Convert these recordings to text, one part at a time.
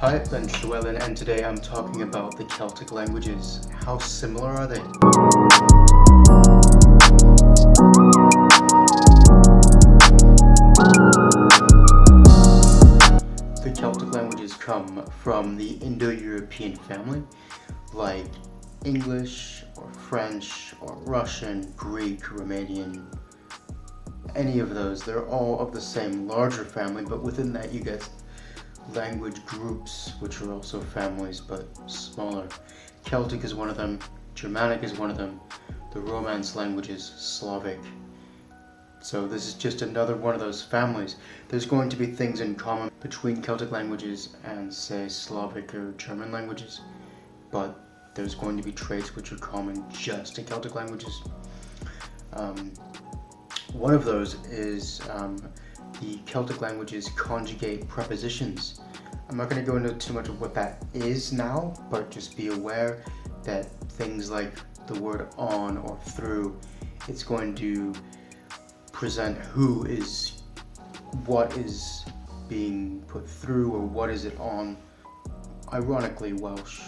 Hi, I'm Llewellyn, and today I'm talking about the Celtic languages. How similar are they? The Celtic languages come from the Indo-European family, like English or French or Russian, Greek, Romanian, any of those. They're all of the same larger family, but within that you get language groups, which are also families but smaller. Celtic is one of them, Germanic is one of them, the Romance languages, Slavic. So this is just another one of those families. There's going to be things in common between Celtic languages and, say, Slavic or German languages, but there's going to be traits which are common just to Celtic languages. One of those is the Celtic languages conjugate prepositions. I'm not going to go into too much of what that is now, but just be aware that things like the word on or through, it's going to present what is being put through or what is it on. Ironically, Welsh,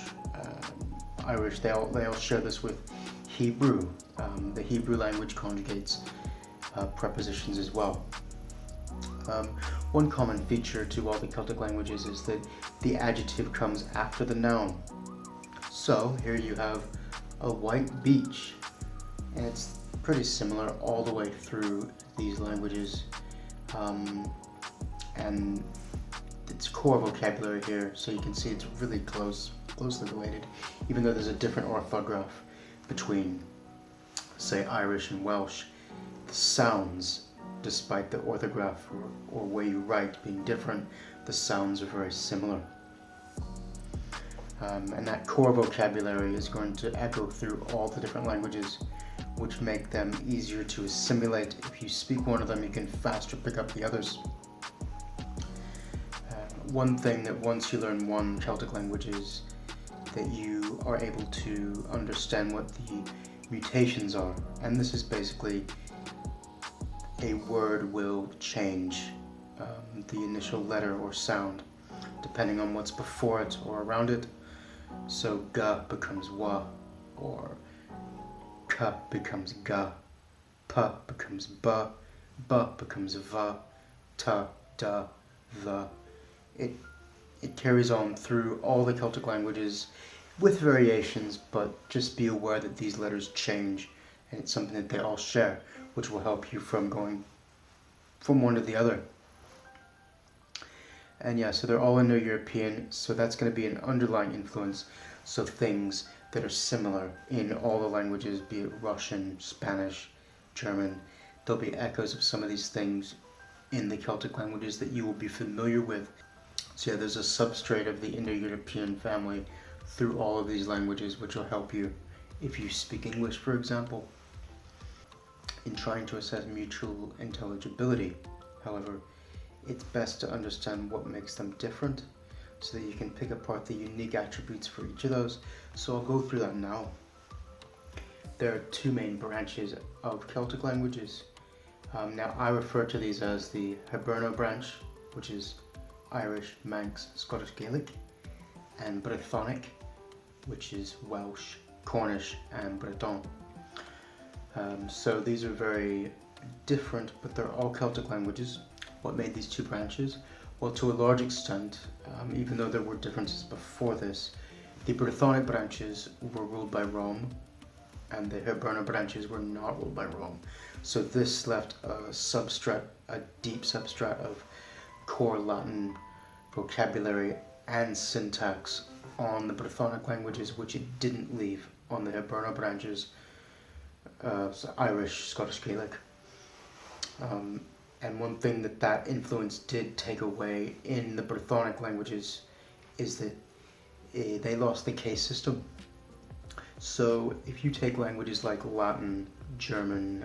Irish, they all share this with Hebrew. The Hebrew language conjugates prepositions as well. One common feature to all the Celtic languages is that the adjective comes after the noun. So here you have a white beach, and it's pretty similar all the way through these languages, and its core vocabulary here, so you can see it's really closely related, even though there's a different orthograph between, say, Irish and Welsh. The sounds, despite the orthograph or way you write being different, the sounds are very similar. And that core vocabulary is going to echo through all the different languages, which make them easier to assimilate. If you speak one of them, you can faster pick up the others. One thing that once you learn one Celtic language is that you are able to understand what the mutations are. And this is basically a word will change the initial letter or sound depending on what's before it or around it. So ga becomes wa, or ka becomes ga, pa becomes ba becomes va, ta, da, the. It carries on through all the Celtic languages with variations, but just be aware that these letters change, and it's something that they all share, which will help you from going from one to the other. And yeah, so they're all Indo-European, so that's going to be an underlying influence. So things that are similar in all the languages, be it Russian, Spanish, German, there'll be echoes of some of these things in the Celtic languages that you will be familiar with. So yeah, there's a substrate of the Indo-European family through all of these languages, which will help you if you speak English, for example. In trying to assess mutual intelligibility, however, it's best to understand what makes them different so that you can pick apart the unique attributes for each of those. So I'll go through that now. There are two main branches of Celtic languages. Now I refer to these as the Hiberno branch, which is Irish, Manx, Scottish Gaelic, and Brythonic, which is Welsh, Cornish and Breton. So these are very different, but they're all Celtic languages. What made these two branches? Well, to a large extent, even though there were differences before this, the Brythonic branches were ruled by Rome, and the Hiberno branches were not ruled by Rome. So this left a deep substrate of core Latin vocabulary and syntax on the Brythonic languages, which it didn't leave on the Hiberno branches, so Irish, Scottish Gaelic. And one thing that influence did take away in the Brythonic languages is that they lost the case system. So if you take languages like Latin, German,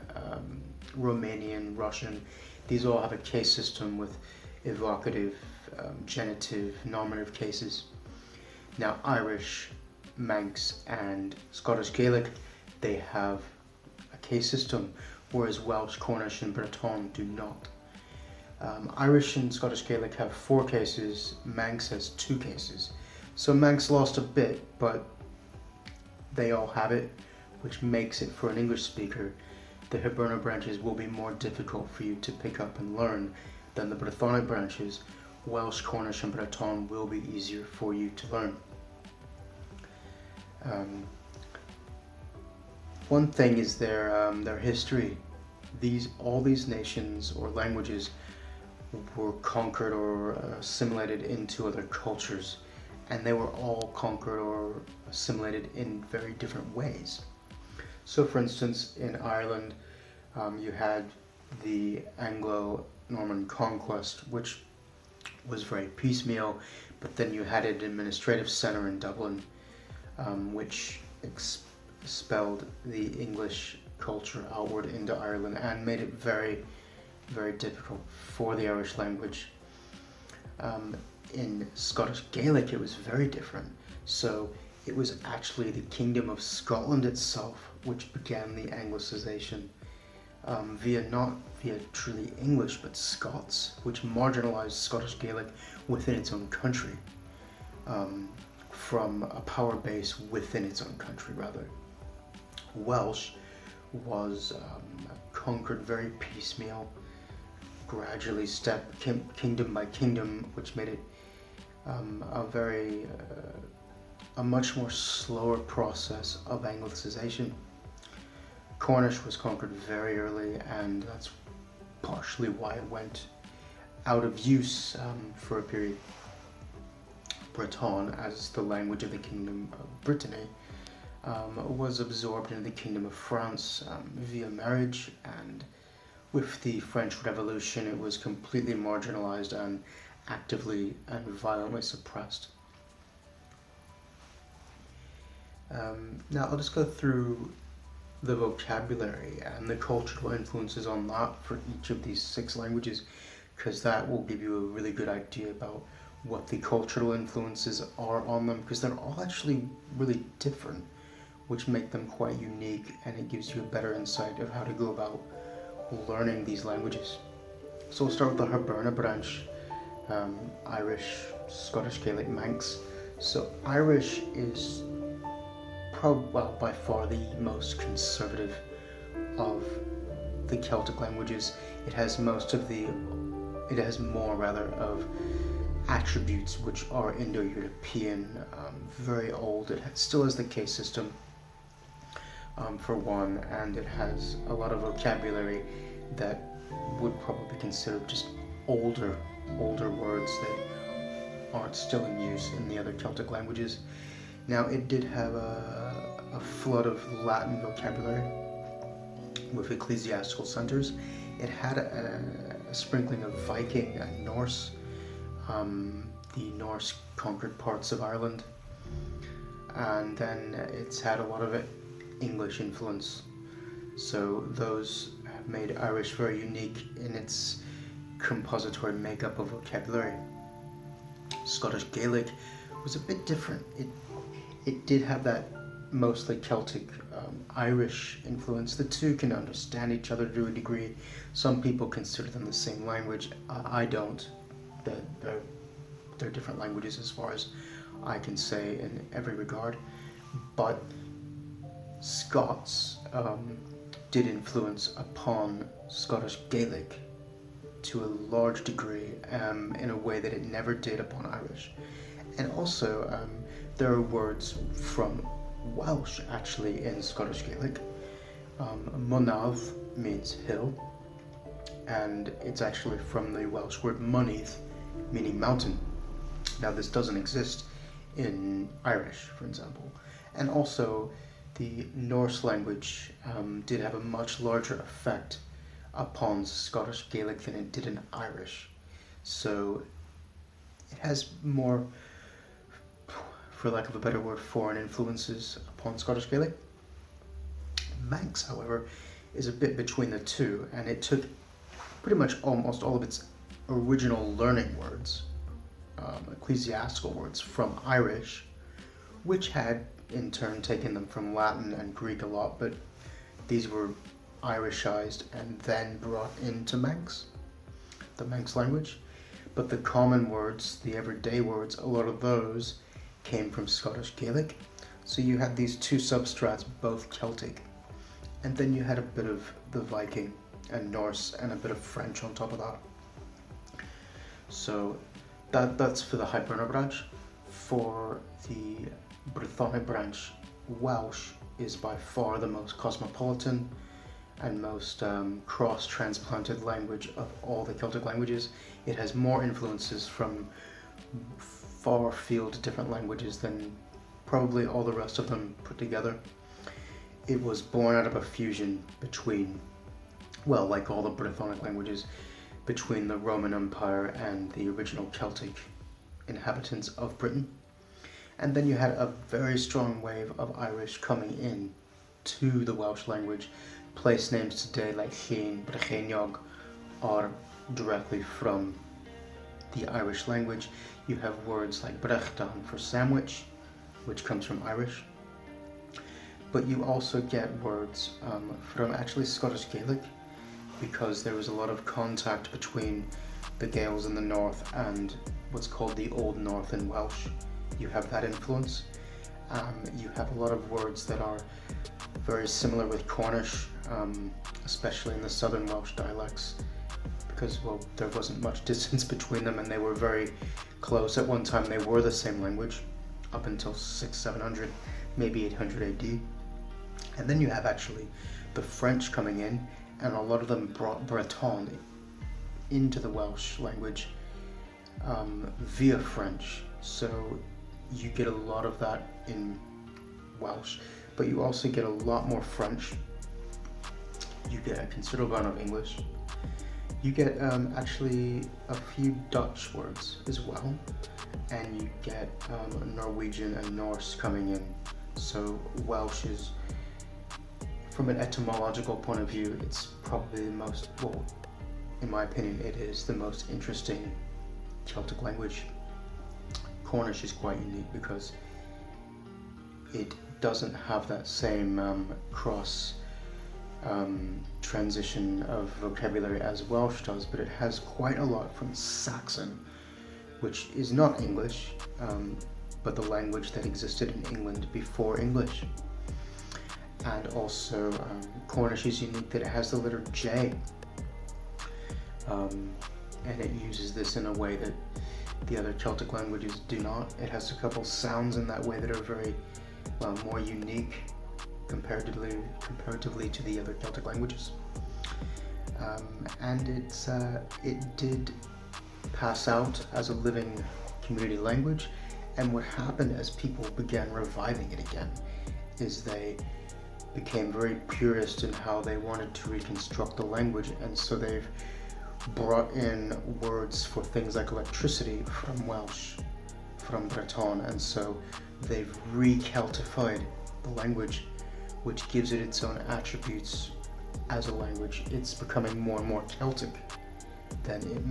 Romanian, Russian, these all have a case system with evocative, genitive, nominative cases. Now Irish, Manx and Scottish Gaelic, they have a case system, whereas Welsh, Cornish and Breton do not. Irish and Scottish Gaelic have 4 cases, Manx has 2 cases. So Manx lost a bit, but they all have it, which makes it, for an English speaker, the Hiberno branches will be more difficult for you to pick up and learn than the Brythonic branches. Welsh, Cornish and Breton will be easier for you to learn. One thing is their history. All these nations or languages were conquered or assimilated into other cultures, and they were all conquered or assimilated in very different ways. So for instance, in Ireland, you had the Anglo-Norman conquest, which was very piecemeal, but then you had an administrative centre in Dublin, which expelled the English culture outward into Ireland and made it very, very difficult for the Irish language. In Scottish Gaelic, it was very different. So it was actually the Kingdom of Scotland itself which began the Anglicization, not via truly English, but Scots, which marginalized Scottish Gaelic within its own country, from a power base within its own country, rather. Welsh was conquered very piecemeal, gradually kingdom by kingdom, which made it a much more slower process of Anglicization. Cornish was conquered very early, and that's partially why it went out of use for a period. Breton, as the language of the Kingdom of Brittany, was absorbed into the Kingdom of France via marriage, and with the French Revolution it was completely marginalized and actively and violently suppressed. Now I'll just go through the vocabulary and the cultural influences on that for each of these 6 languages, because that will give you a really good idea about what the cultural influences are on them, because they're all actually really different, which make them quite unique, and it gives you a better insight of how to go about learning these languages. So we'll start with the Hiberno branch, Irish, Scottish Gaelic, Manx. So Irish is by far the most conservative of the Celtic languages. It has more of attributes which are Indo-European, very old. It still has the case system, for one, and it has a lot of vocabulary that would probably be considered just older words that aren't still in use in the other Celtic languages. Now, it did have a flood of Latin vocabulary with ecclesiastical centers. It had a sprinkling of Viking and Norse. The Norse conquered parts of Ireland, and then it's had a lot of English influence. So those have made Irish very unique in its compository makeup of vocabulary. Scottish Gaelic was a bit different. It did have that mostly Celtic Irish influence. The two can understand each other to a degree. Some people consider them the same language. I don't. They're different languages as far as I can say in every regard. But Scots did influence upon Scottish Gaelic to a large degree, in a way that it never did upon Irish. And also, there are words from Welsh actually in Scottish Gaelic. Munav means hill, and it's actually from the Welsh word Muneath, meaning mountain. Now, this doesn't exist in Irish, for example. And also, the Norse language did have a much larger effect upon Scottish Gaelic than it did in Irish. So it has more, for lack of a better word, foreign influences upon Scottish Gaelic. Manx, however, is a bit between the two, and it took pretty much almost all of its original learning words, ecclesiastical words, from Irish, which had in turn taken them from Latin and Greek a lot, but these were Irishized and then brought into Manx. the Manx language. But the common words, the everyday words, a lot of those came from Scottish Gaelic. So you had these two substrats, both Celtic. And then you had a bit of the Viking and Norse and a bit of French on top of that. So that's for the Hiberno branch. For the Brythonic branch, Welsh is by far the most cosmopolitan and most cross-transplanted language of all the Celtic languages. It has more influences from far field different languages than probably all the rest of them put together. It was born out of a fusion between, well, like all the Brythonic languages, between the Roman Empire and the original Celtic inhabitants of Britain. And then you had a very strong wave of Irish coming in to the Welsh language. Place names today like Llyn, Brycheiniog are directly from the Irish language. You have words like brechdan for sandwich, which comes from Irish. But you also get words from actually Scottish Gaelic, because there was a lot of contact between the Gaels in the north and what's called the Old North in Welsh. You have that influence. You have a lot of words that are very similar with Cornish, especially in the southern Welsh dialects, because, well, there wasn't much distance between them and they were very close. At one time they were the same language up until 600-700, maybe 800 AD. And then you have actually the French coming in, and a lot of them brought Breton into the Welsh language via French. So you get a lot of that in Welsh, but you also get a lot more French. You get a considerable amount of English. You get actually a few Dutch words as well, and you get Norwegian and Norse coming in. So Welsh is, from an etymological point of view, it's probably the most, well, in my opinion, it is the most interesting Celtic language. Cornish is quite unique because it doesn't have that same cross transition of vocabulary as Welsh does, but it has quite a lot from Saxon, which is not English, but the language that existed in England before English. And also Cornish is unique that it has the letter J, and it uses this in a way that the other Celtic languages do not. It has a couple sounds in that way that are very more unique comparatively to the other Celtic languages. And it did pass out as a living community language, and what happened as people began reviving it again is they became very purist in how they wanted to reconstruct the language, and so they've brought in words for things like electricity from Welsh, from Breton, and so they've re-Celtified the language, which gives it its own attributes as a language. It's becoming more and more Celtic than it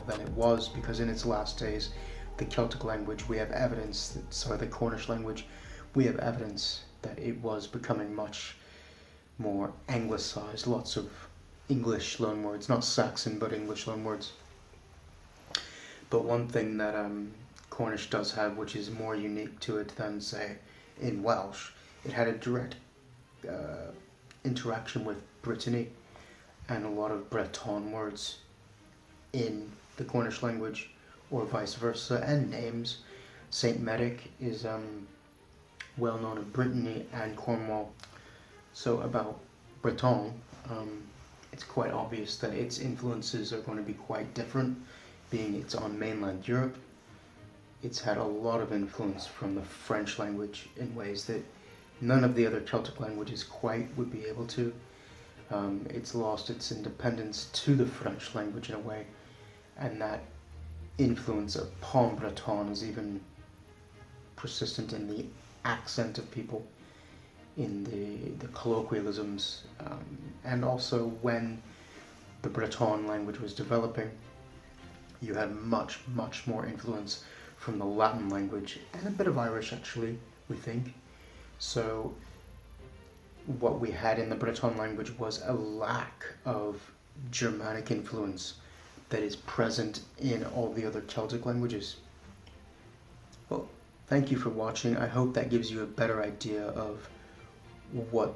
than it was, because in its last days, the Celtic language, we have evidence the Cornish language, we have evidence that it was becoming much more anglicized, lots of English loanwords, not Saxon, but English loanwords. But one thing that Cornish does have, which is more unique to it than, say, in Welsh, it had a direct interaction with Brittany and a lot of Breton words in the Cornish language, or vice versa, and names. Saint Medic is well known in Brittany and Cornwall. So about Breton, it's quite obvious that its influences are going to be quite different, being it's on mainland Europe. It's had a lot of influence from the French language in ways that none of the other Celtic languages quite would be able to. It's lost its independence to the French language in a way, and that influence of Pom Breton is even persistent in the accent of people, in the colloquialisms, and also when the Breton language was developing, you had much more influence from the Latin language, and a bit of Irish actually, we think. So what we had in the Breton language was a lack of Germanic influence that is present in all the other Celtic languages. Well, thank you for watching. I hope that gives you a better idea of what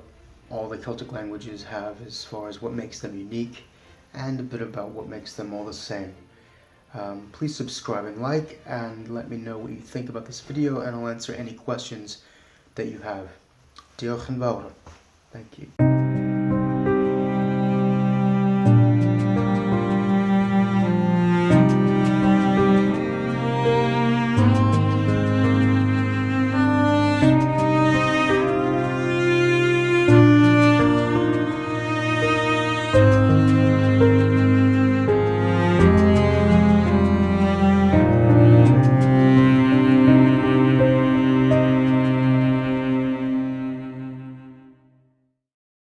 all the Celtic languages have as far as what makes them unique, and a bit about what makes them all the same. Please subscribe and like, and let me know what you think about this video, and I'll answer any questions that you have. Diolch yn fawr. Thank you.